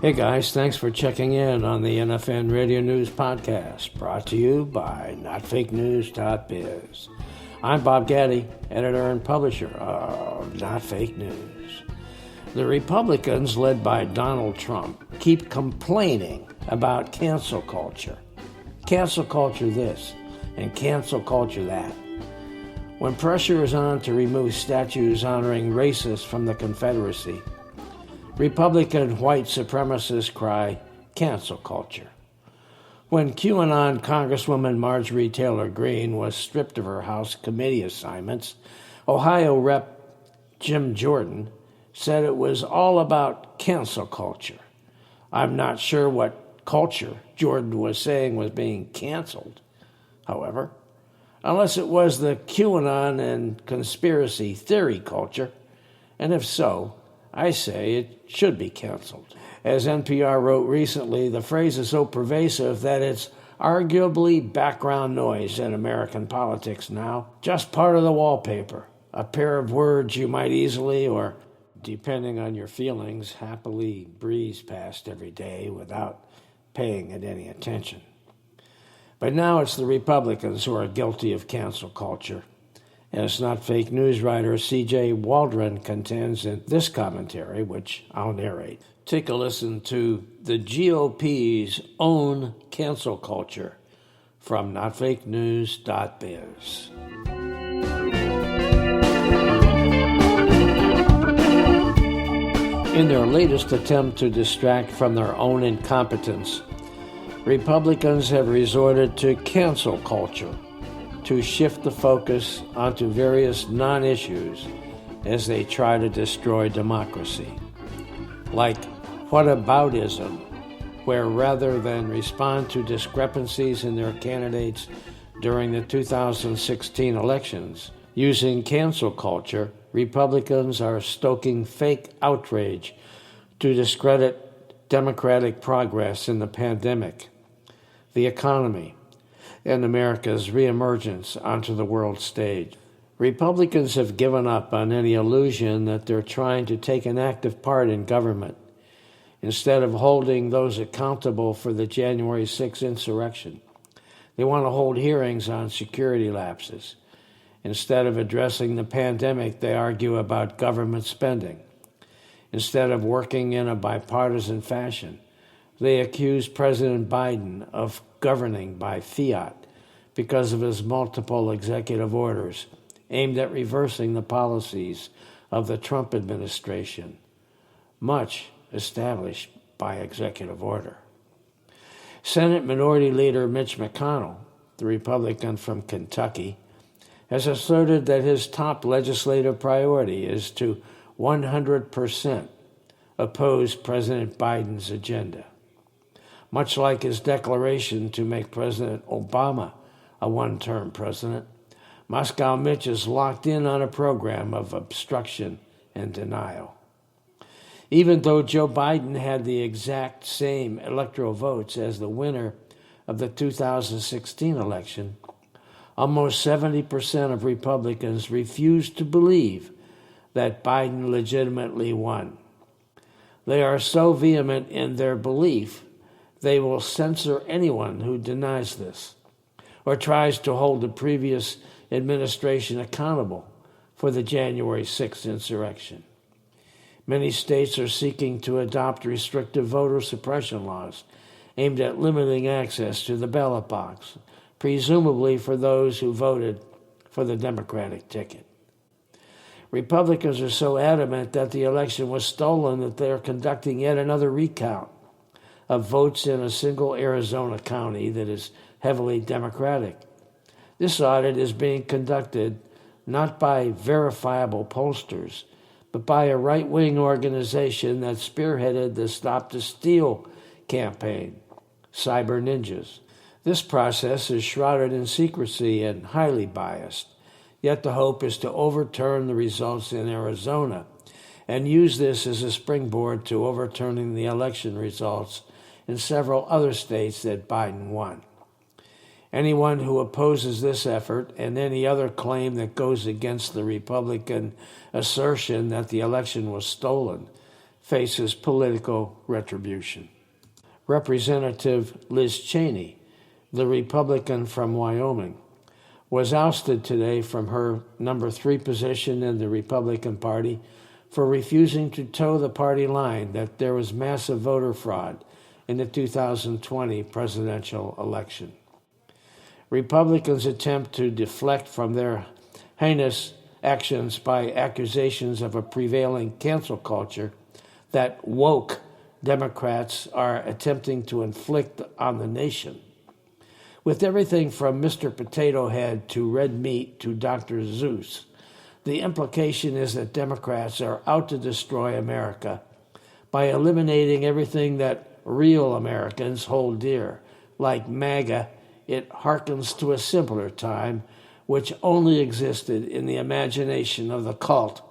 Hey guys, thanks for checking in on the NFN Radio News Podcast, brought to you by NotFakeNews.biz. I'm Bob Gaddy, editor and publisher of Not Fake News. The Republicans, led by Donald Trump, keep complaining about cancel culture. Cancel culture this and cancel culture that. When pressure is on to remove statues honoring racists from the Confederacy, Republican white supremacists cry, cancel culture. When QAnon Congresswoman Marjorie Taylor Greene was stripped of her House committee assignments, Ohio Rep. Jim Jordan said it was all about cancel culture. I'm not sure what culture Jordan was saying was being canceled, however, unless it was the QAnon and conspiracy theory culture, and if so, I say it should be canceled. As NPR wrote recently, the phrase is so pervasive that it's arguably background noise in American politics now, just part of the wallpaper, a pair of words you might easily, or depending on your feelings, happily breeze past every day without paying it any attention. But now it's the Republicans who are guilty of cancel culture, as Not Fake News writer C.J. Waldron contends in this commentary, which I'll narrate. Take a listen to the GOP's own cancel culture from notfakenews.biz. In their latest attempt to distract from their own incompetence, Republicans have resorted to cancel culture to shift the focus onto various non-issues as they try to destroy democracy. Like whataboutism, where rather than respond to discrepancies in their candidates during the 2016 elections, using cancel culture, Republicans are stoking fake outrage to discredit Democratic progress in the pandemic, the economy, and America's reemergence onto the world stage. Republicans have given up on any illusion that they're trying to take an active part in government. Instead of holding those accountable for the January 6th insurrection, they want to hold hearings on security lapses. Instead of addressing the pandemic, they argue about government spending. Instead of working in a bipartisan fashion, they accuse President Biden of governing by fiat because of his multiple executive orders aimed at reversing the policies of the Trump administration, much established by executive order. Senate Minority Leader Mitch McConnell, the Republican from Kentucky, has asserted that his top legislative priority is to 100% oppose President Biden's agenda. Much like his declaration to make President Obama a one-term president, Moscow Mitch is locked in on a program of obstruction and denial. Even though Joe Biden had the exact same electoral votes as the winner of the 2016 election, almost 70% of Republicans refuse to believe that Biden legitimately won. They are so vehement in their belief they will censor anyone who denies this or tries to hold the previous administration accountable for the January 6th insurrection. Many states are seeking to adopt restrictive voter suppression laws aimed at limiting access to the ballot box, presumably for those who voted for the Democratic ticket. Republicans are so adamant that the election was stolen that they are conducting yet another recount of votes in a single Arizona county that is heavily Democratic. This audit is being conducted not by verifiable pollsters, but by a right-wing organization that spearheaded the Stop the Steal campaign, Cyber Ninjas. This process is shrouded in secrecy and highly biased, yet the hope is to overturn the results in Arizona and use this as a springboard to overturning the election results in several other states that Biden won. Anyone who opposes this effort and any other claim that goes against the Republican assertion that the election was stolen faces political retribution. Representative Liz Cheney, the Republican from Wyoming, was ousted today from her number 3 position in the Republican Party for refusing to toe the party line that there was massive voter fraud in the 2020 presidential election. Republicans attempt to deflect from their heinous actions by accusations of a prevailing cancel culture that woke Democrats are attempting to inflict on the nation. With everything from Mr. Potato Head to Red Meat to Dr. Zeus, the implication is that Democrats are out to destroy America by eliminating everything that real Americans hold dear. Like MAGA, it harkens to a simpler time, which only existed in the imagination of the cult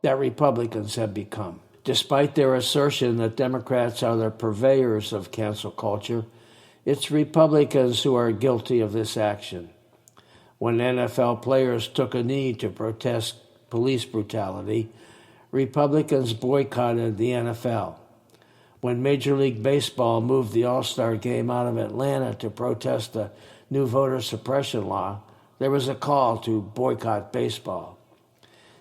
that Republicans have become. Despite their assertion that Democrats are the purveyors of cancel culture, it's Republicans who are guilty of this action. When NFL players took a knee to protest police brutality, Republicans boycotted the NFL. When Major League Baseball moved the All-Star game out of Atlanta to protest the new voter suppression law, there was a call to boycott baseball.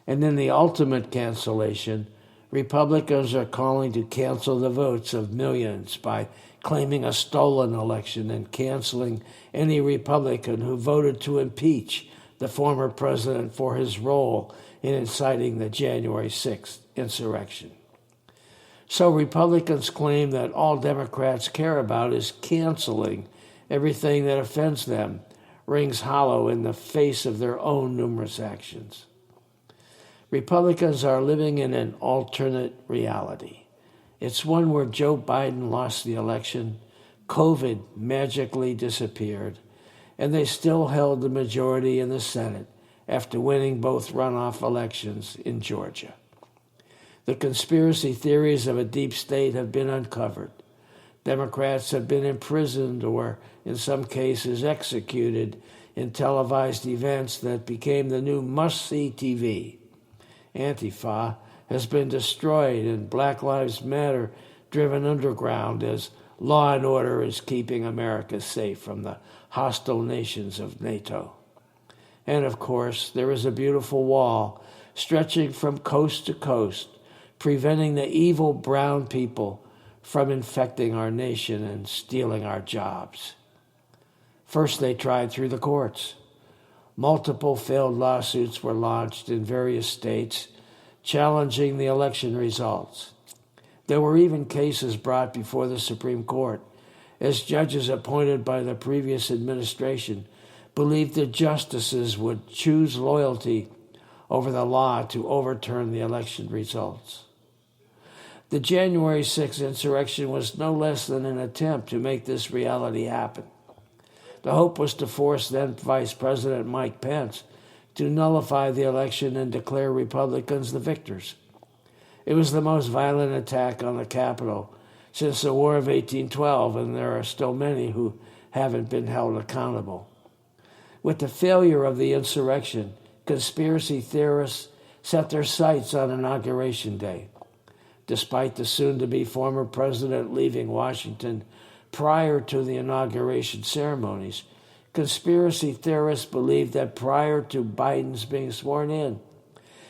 And in the ultimate cancellation, Republicans are calling to cancel the votes of millions by claiming a stolen election and canceling any Republican who voted to impeach the former president for his role in inciting the January 6th insurrection. So Republicans claim that all Democrats care about is canceling everything that offends them, rings hollow in the face of their own numerous actions. Republicans are living in an alternate reality. It's one where Joe Biden lost the election, COVID magically disappeared, and they still held the majority in the Senate after winning both runoff elections in Georgia. The conspiracy theories of a deep state have been uncovered. Democrats have been imprisoned or, in some cases, executed in televised events that became the new must-see TV. Antifa has been destroyed and Black Lives Matter driven underground as law and order is keeping America safe from the hostile nations of NATO. And of course, there is a beautiful wall stretching from coast to coast, preventing the evil brown people from infecting our nation and stealing our jobs. First, they tried through the courts. Multiple failed lawsuits were launched in various states challenging the election results. There were even cases brought before the Supreme Court, as judges appointed by the previous administration believed that justices would choose loyalty over the law to overturn the election results. The January 6th insurrection was no less than an attempt to make this reality happen. The hope was to force then Vice President Mike Pence to nullify the election and declare Republicans the victors. It was the most violent attack on the Capitol since the War of 1812, and there are still many who haven't been held accountable. With the failure of the insurrection, conspiracy theorists set their sights on Inauguration Day. Despite the soon-to-be former president leaving Washington prior to the inauguration ceremonies, conspiracy theorists believed that prior to Biden's being sworn in,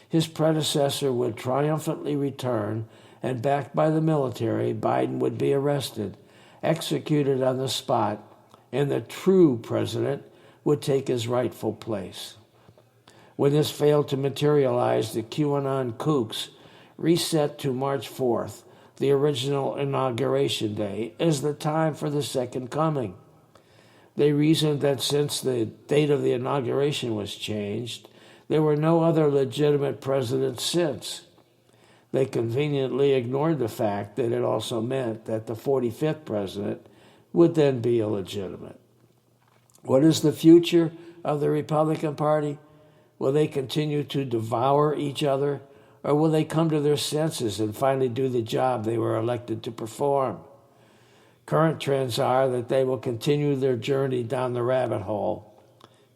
his predecessor would triumphantly return, and backed by the military, Biden would be arrested, executed on the spot, and the true president would take his rightful place. When this failed to materialize, the QAnon kooks reset to March 4th, the original Inauguration Day, as the time for the second coming. They reasoned that since the date of the inauguration was changed, there were no other legitimate presidents since. They conveniently ignored the fact that it also meant that the 45th president would then be illegitimate. What is the future of the Republican Party? Will they continue to devour each other, or will they come to their senses and finally do the job they were elected to perform? Current trends are that they will continue their journey down the rabbit hole,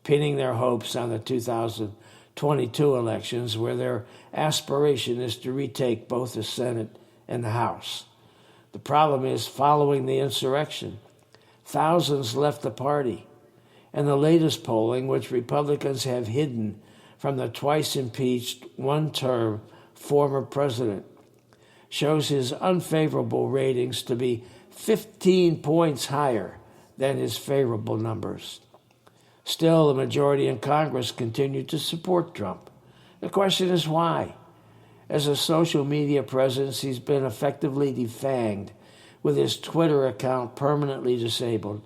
pinning their hopes on the 2022 elections, where their aspiration is to retake both the Senate and the House. The problem is, following the insurrection, thousands left the party, and the latest polling, which Republicans have hidden from the twice-impeached, one-term former president, shows his unfavorable ratings to be 15 points higher than his favorable numbers. Still, the majority in Congress continue to support Trump. The question is why? As a social media presence, he's been effectively defanged, with his Twitter account permanently disabled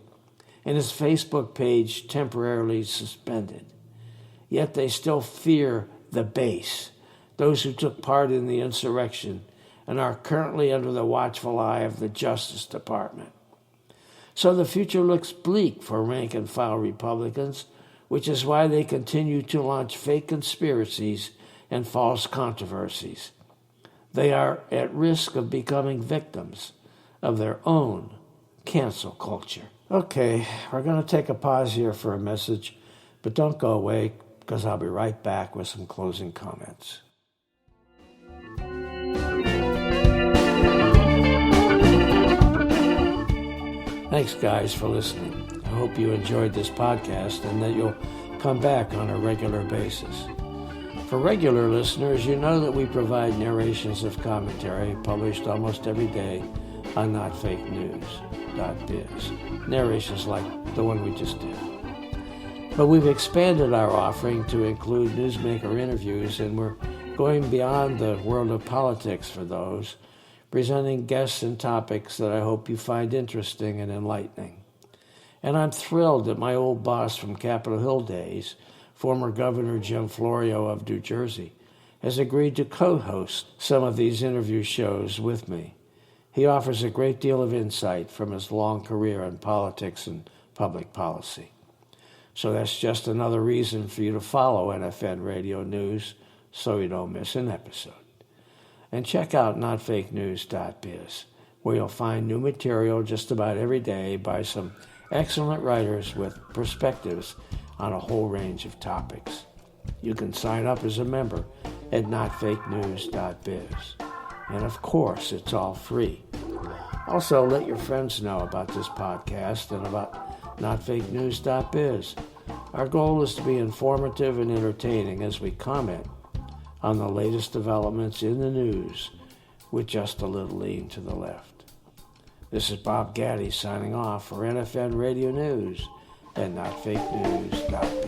and his Facebook page temporarily suspended. Yet they still fear the base, those who took part in the insurrection and are currently under the watchful eye of the Justice Department. So the future looks bleak for rank-and-file Republicans, which is why they continue to launch fake conspiracies and false controversies. They are at risk of becoming victims of their own cancel culture. Okay, we're going to take a pause here for a message, but don't go away, because I'll be right back with some closing comments. Thanks, guys, for listening. I hope you enjoyed this podcast and that you'll come back on a regular basis. For regular listeners, you know that we provide narrations of commentary published almost every day on notfakenews.biz. Narrations like the one we just did. But we've expanded our offering to include newsmaker interviews, and we're going beyond the world of politics for those, presenting guests and topics that I hope you find interesting and enlightening. And I'm thrilled that my old boss from Capitol Hill days, former Governor Jim Florio of New Jersey, has agreed to co-host some of these interview shows with me. He offers a great deal of insight from his long career in politics and public policy. So that's just another reason for you to follow NFN Radio News so you don't miss an episode. And check out notfakenews.biz, where you'll find new material just about every day by some excellent writers with perspectives on a whole range of topics. You can sign up as a member at notfakenews.biz. And of course, it's all free. Also, let your friends know about this podcast and about notfakenews.biz. Our goal is to be informative and entertaining as we comment on the latest developments in the news with just a little lean to the left. This is Bob Gaddy signing off for NFN Radio News and notfakenews.biz.